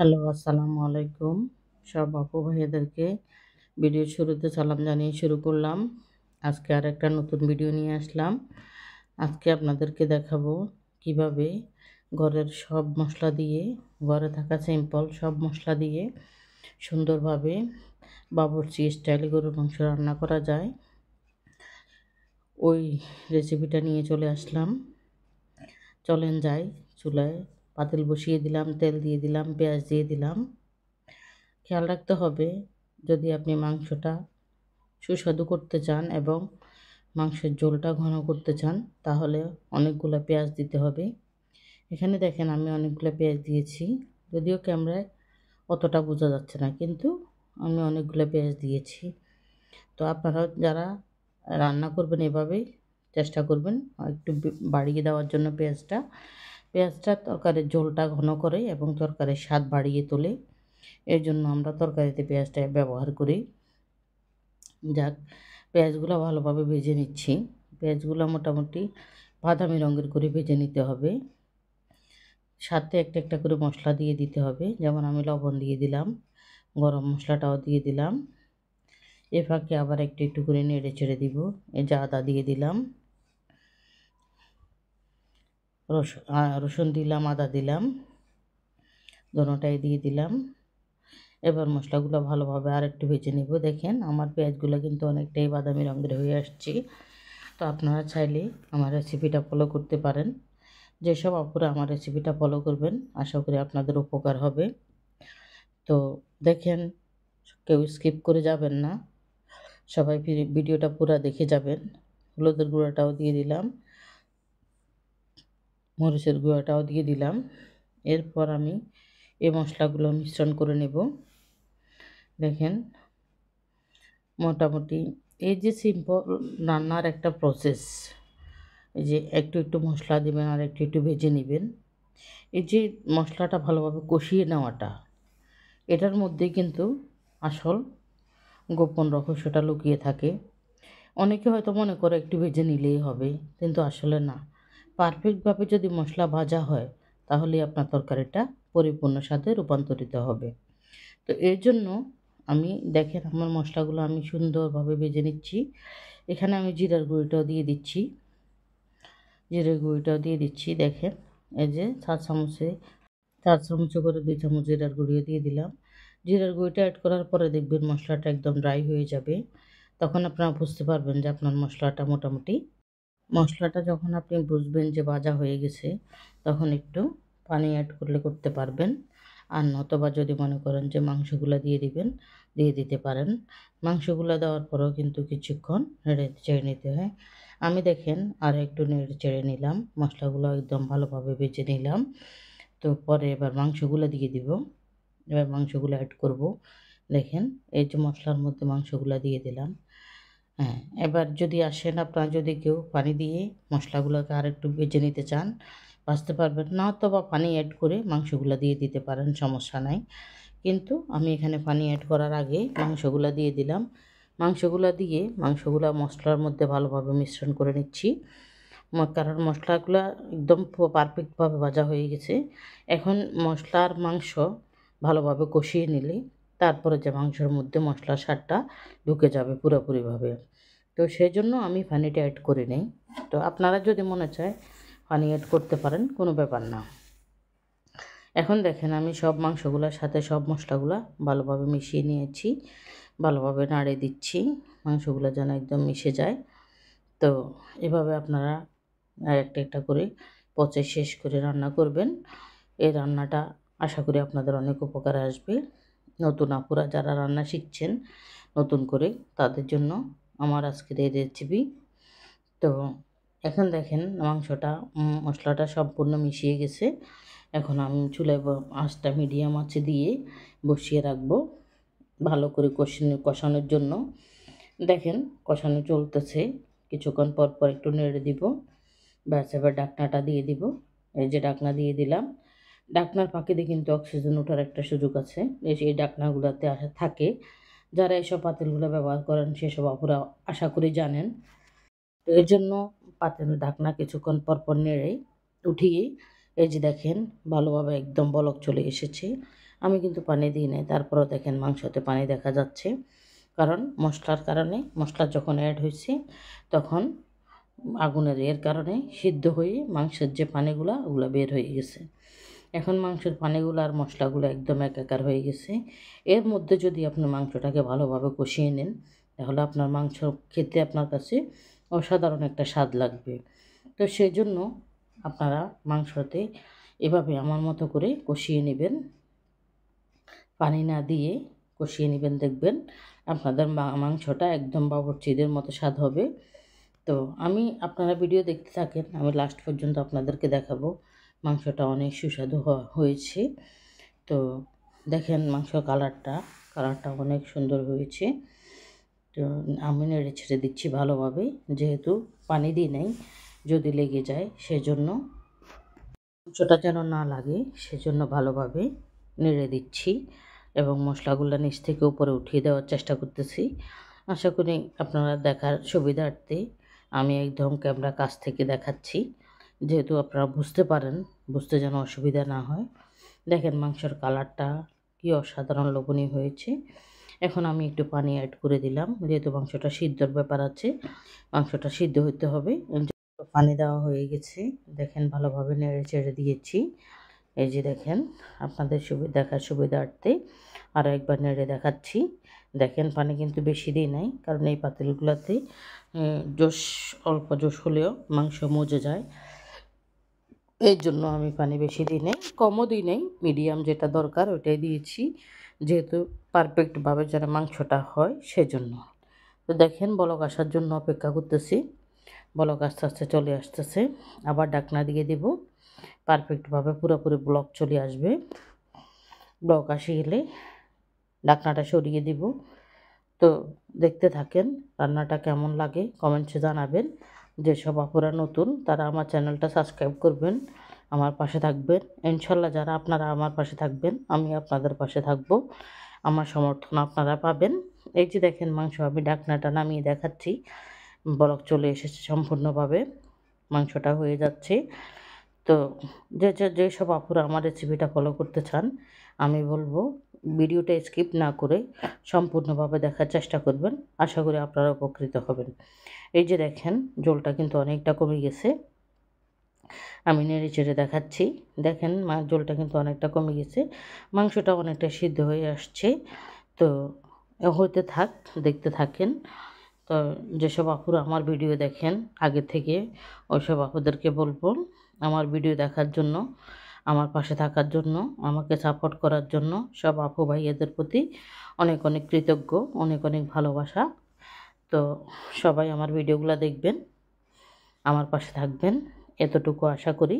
Hello, আসসালামু আলাইকুম। সব আপু ভাইয়াদেরকে ভিডিওর শুরুতে সালাম জানিয়ে শুরু করলাম। আজকে আরেকটা নতুন ভিডিও নিয়ে আসলাম। আজকে আপনাদেরকে দেখাবো কিভাবে ঘরের সব মশলা দিয়ে, ঘরে থাকা সিম্পল সব মশলা দিয়ে সুন্দরভাবে বাবুর্চি স্টাইলে গরুর মাংস রান্না করা যায়। ওই রেসিপিটা নিয়ে চলে আসলাম। চলেন যাই, চুলায় পাতিল বসিয়ে দিলাম, তেল দিয়ে দিলাম, পেঁয়াজ দিয়ে দিলাম। খেয়াল রাখতে হবে, যদি আপনি মাংসটা সুস্বাদু করতে চান এবং মাংসের ঝোলটা ঘন করতে চান তাহলে অনেকগুলো পেঁয়াজ দিতে হবে। এখানে দেখেন আমি অনেকগুলো পেঁয়াজ দিয়েছি, যদিও ক্যামেরায় অতটা বোঝা যাচ্ছে না, কিন্তু আমি অনেকগুলো পেঁয়াজ দিয়েছি। তো আপনারা যারা রান্না করবেন এভাবেই চেষ্টা করবেন একটু বাড়িয়ে দেওয়ার জন্য পেঁয়াজটা তরকারির ঝোলটা ঘন করে এবং তরকারির স্বাদ বাড়িয়ে তোলে। এর জন্য আমরা তরকারিতে পেঁয়াজটা ব্যবহার করি। যাক, পেঁয়াজগুলো ভালোভাবে ভেজে নিচ্ছি। পেঁয়াজগুলো মোটামুটি বাদামি রঙের করে ভেজে নিতে হবে। সাথে একটা একটা করে মশলা দিয়ে দিতে হবে, যেমন আমি লবণ দিয়ে দিলাম, গরম মশলাটাও দিয়ে দিলাম। এ ফাঁকে আবার একটু একটু করে নেড়ে চেড়ে দিব। এই যে আদা দিয়ে দিলাম, রসুন দিলাম, আদা দিলাম, দোনোটাই দিয়ে দিলাম। এবার মশলাগুলো ভালোভাবে আর একটু ভেজে নেব। দেখেন আমার পেঁয়াজগুলো কিন্তু অনেকটাই বাদামি রঙের হয়ে আসছে। তো আপনারা চাইলে আমার রেসিপিটা ফলো করতে পারেন। যেসব আপুরা আমার রেসিপিটা ফলো করবেন আশা করি আপনাদের উপকার হবে। তো দেখেন, কেউ স্কিপ করে যাবেন না, সবাই ভিডিওটা পুরো দেখে যাবেন। হলুদের গুঁড়াটাও দিয়ে দিলাম, মরিচের গুঁড়াটাও দিয়ে দিলাম। এরপর আমি এই মশলাগুলো মিশ্রণ করে নেব। দেখেন মোটামুটি এই যে সিম্পল রান্নার একটা প্রসেস, এই যে একটু একটু মশলা দেবেন আর একটু একটু ভেজে নেবেন। এই যে মশলাটা ভালোভাবে কষিয়ে নেওয়াটা, এটার মধ্যেই কিন্তু আসল গোপন রহস্যটা লুকিয়ে থাকে। অনেকে হয়তো মনে করে একটু ভেজে নিলেই হবে, কিন্তু আসলে না। পারফেক্টভাবে যদি মশলা ভাজা হয় তাহলেই আপনার তরকারিটা পরিপূর্ণ স্বাদে রূপান্তরিত হবে। তো এর জন্য আমি দেখেন আমার মশলাগুলো আমি সুন্দরভাবে ভেজে নিচ্ছি। এখানে আমি জিরার গুঁড়িটাও দিয়ে দিচ্ছি, দেখেন এই যে 4 চামচে করে 2 চামচ জিরার গুঁড়িও দিয়ে দিলাম। জিরার গুঁড়িটা অ্যাড করার পরে দেখবেন মশলাটা একদম ড্রাই হয়ে যাবে। তখন আপনারা বুঝতে পারবেন যে আপনার মশলাটা যখন আপনি বুঝবেন যে ভাজা হয়ে গেছে, তখন একটু পানি অ্যাড করতে পারবেন। আর নতবা যদি মনে করেন যে মাংসগুলো দিয়ে দিতে পারেন। মাংসগুলো দেওয়ার পরেও কিন্তু কিছুক্ষণ নেড়ে চেড়ে নিতে হয়। আমি দেখেন আর একটু নেড়ে চেড়ে নিলাম, মশলাগুলো একদম ভালোভাবে ভেজে নিলাম। তো পরে এবার মাংসগুলো দিয়ে দিব। এবার মাংসগুলো অ্যাড করব। দেখেন এই যে মশলার মধ্যে মাংসগুলো দিয়ে দিলাম। হ্যাঁ, এবার যদি আসেন আপনারা যদি কেউ পানি দিয়ে মশলাগুলোকে আরেকটু ভেজে নিতে চান, ভাজতে পারবেন না, অথবা পানি অ্যাড করে মাংসগুলো দিয়ে দিতে পারেন, সমস্যা নাই। কিন্তু আমি এখানে পানি অ্যাড করার আগে মাংসগুলো দিয়ে দিলাম। মাংসগুলো মশলার মধ্যে ভালোভাবে মিশ্রণ করে নিচ্ছি। কারণ মশলাগুলো একদম পারফেক্টভাবে ভাজা হয়ে গেছে। এখন মশলার মাংস ভালোভাবে কষিয়ে নিলে তারপরে যে মাংসের মধ্যে মশলার স্বাদটা ঢুকে যাবে পুরোপুরিভাবে। তো সেই জন্য আমি পানিটা অ্যাড করে নিই। তো আপনারা যদি মনে চায় পানি অ্যাড করতে পারেন, কোনো ব্যাপার না। এখন দেখেন আমি সব মাংসগুলোর সাথে সব মশলাগুলো ভালোভাবে মিশিয়ে নিয়েছি, ভালোভাবে নাড়ে দিচ্ছি, মাংসগুলো যেন একদম মিশে যায়। তো এভাবে আপনারা একটা একটা করে পচে শেষ করে রান্না করবেন। এই রান্নাটা আশা করি আপনাদের অনেক উপকারে আসবে। নতুন আপুরা যারা রান্না শিখছেন নতুন করে, তাদের জন্য আমার আজকের এই রেসিপি। তো এখন দেখেন মশলাটা সম্পূর্ণ মিশিয়ে গেছে। এখন আমি চুলায় আঁচটা মিডিয়াম আঁচে দিয়ে বসিয়ে রাখবো ভালো করে কষানোর জন্য। দেখেন কষানো চলতেছে, কিছুক্ষণ পর পর একটু নেড়ে দিব। ব্যাস, এবার ঢাকনাটা দিয়ে দিব। এই যে ঢাকনা দিয়ে দিলাম। ঢাকনার ফাঁকে দিয়ে কিন্তু অক্সিজেন ওঠার একটা সুযোগ আছে, এই ঢাকনাগুলোতে থাকে। যারা এসব পাতিলগুলো ব্যবহার করেন সেসব আপুরা আশা করি জানেন। তো এর জন্য পাতিলের ঢাকনা কিছুক্ষণ পর পর নেড়ে উঠিয়ে এই যে দেখেন ভালোভাবে একদম বলক চলে এসেছে। আমি কিন্তু পানি দিই নাই, তারপরেও দেখেন মাংসতে পানি দেখা যাচ্ছে, কারণ মশলার কারণে, মশলা যখন অ্যাড হয়েছে তখন আগুনের এর কারণে সিদ্ধ হয়ে মাংসের যে পানিগুলা ওগুলো বের হয়ে গেছে। এখন মাংসের পানিগুলো আর মশলাগুলো একদম একাকার হয়ে গেছে। এর মধ্যে যদি আপনি মাংসটাকে ভালোভাবে কষিয়ে নেন, তাহলে আপনার মাংস খেতে আপনার কাছে অসাধারণ একটা স্বাদ লাগবে। তো সেই জন্য আপনারা মাংসতে এভাবে আমার মতো করে কষিয়ে নেবেন, পানি না দিয়ে কষিয়ে নেবেন, দেখবেন আপনাদের মাংসটা একদম বাবুর্চিদের মতো স্বাদ হবে। তো আপনারা ভিডিও দেখতে থাকেন, আমি লাস্ট পর্যন্ত আপনাদেরকে দেখাবো মাংসটা অনেক সুস্বাদু হয়েছে। তো দেখেন মাংস কালারটা অনেক সুন্দর হয়েছে। তো আমি নেড়ে ছেড়ে দিচ্ছি ভালোভাবে, যেহেতু পানি দিই নাই, যদি লেগে যায় সেজন্য, মাংসটা যেন না লাগে সেজন্য ভালোভাবে নেড়ে দিচ্ছি এবং মশলাগুলো নিচ থেকে উপরে উঠিয়ে দেওয়ার চেষ্টা করতেছি। আশা করি আপনারা দেখার সুবিধার্থে আমি একদম ক্যামেরা কাছ থেকে দেখাচ্ছি, যেহেতু আপনারা বুঝতে যেন অসুবিধা না হয়। দেখেন মাংসের কালারটা কি অসাধারণ লোভনীয় হয়েছে। এখন আমি একটু পানি অ্যাড করে দিলাম, যেহেতু মাংসটা সিদ্ধর ব্যাপার আছে, মাংসটা সিদ্ধ হতে হবে। পানি দেওয়া হয়ে গেছে, দেখেন ভালোভাবে নেড়ে চেড়ে দিয়েছি। এই যে দেখেন আপনাদের দেখার সুবিধার্থে আরও একবার নেড়ে দেখাচ্ছি। দেখেন পানি কিন্তু বেশি দিই নাই, কারণ এই পাতিলগুলোতে অল্প জোশ হলেও মাংস মজে যায়, এই জন্য আমি পানি বেশি দিই নাই, কমও দিই নাই, মিডিয়াম যেটা দরকার ওটাই দিয়েছি, যেহেতু পারফেক্টভাবে যেন মাংসটা হয় সেজন্য। তো দেখেন বলক আসার জন্য অপেক্ষা করতেছি, বলক আস্তে আস্তে চলে আসতেছে, আবার ঢাকনা দিয়ে দেব, পারফেক্টভাবে পুরোপুরি ব্লক চলে আসবে। ব্লক আসে গেলে ঢাকনাটা সরিয়ে দিব। তো দেখতে থাকেন রান্নাটা কেমন লাগে, কমেন্টসে জানাবেন। যেসব আপুরা নতুন তারা আমার চ্যানেলটা সাবস্ক্রাইব করবেন, আমার পাশে থাকবেন। ইনশাল্লাহ যারা আপনারা আমার পাশে থাকবেন, আমি আপনাদের পাশে থাকব, আমার সমর্থন আপনারা পাবেন। এই যে দেখেন মাংস আমি ঢাকনাটা নামিয়ে দেখাচ্ছি, বলক চলে এসেছে সম্পূর্ণভাবে, মাংসটা হয়ে যাচ্ছে। তো যেসব আপুরা আমার রেসিপিটা ফলো করতে চান, আমি বলবো ভিডিওটা স্কিপ না করে সম্পূর্ণভাবে দেখার চেষ্টা করবেন, আশা করি আপনারা উপকৃত হবেন। এই যে দেখেন ঝোলটা কিন্তু অনেকটা কমে গেছে, আমি নেড়ে চেড়ে দেখাচ্ছি, দেখেন ঝোলটা কিন্তু অনেকটা কমে গেছে, মাংসটা অনেকটা সিদ্ধ হয়ে আসছে। তো হতে থাক, দেখতে থাকেন। তো যেসব আপুরা আমার ভিডিও দেখেন আগে থেকে, ওইসব আপুদেরকে বলবো আমার ভিডিও দেখার জন্য, আমার পাশে থাকার জন্য, আমাকে সাপোর্ট করার জন্য সব আপু ভাইয়াদের প্রতি অনেক অনেক কৃতজ্ঞ, অনেক অনেক ভালোবাসা। তো সবাই আমার ভিডিওগুলো দেখবেন, আমার পাশে থাকবেন, এতটুকু আশা করি।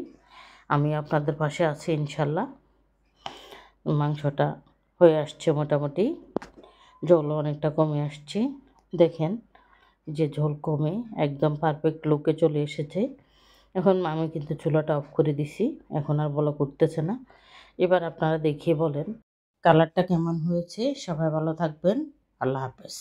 আমি আপনাদের পাশে আছি ইনশাল্লাহ। মাংসটা হয়ে আসছে মোটামুটি, ঝোলও অনেকটা কমে আসছে, দেখেন যে ঝোল কমে একদম পারফেক্ট লুকে চলে এসেছে। এখন আমি কিন্তু চুলাটা অফ করে দিছি, এখন আর বলক উঠতেছে না। এবার আপনারা দেখিয়ে বলেন কালারটা কেমন হয়েছে। সবাই ভালো থাকবেন, আল্লাহ হাফেজ।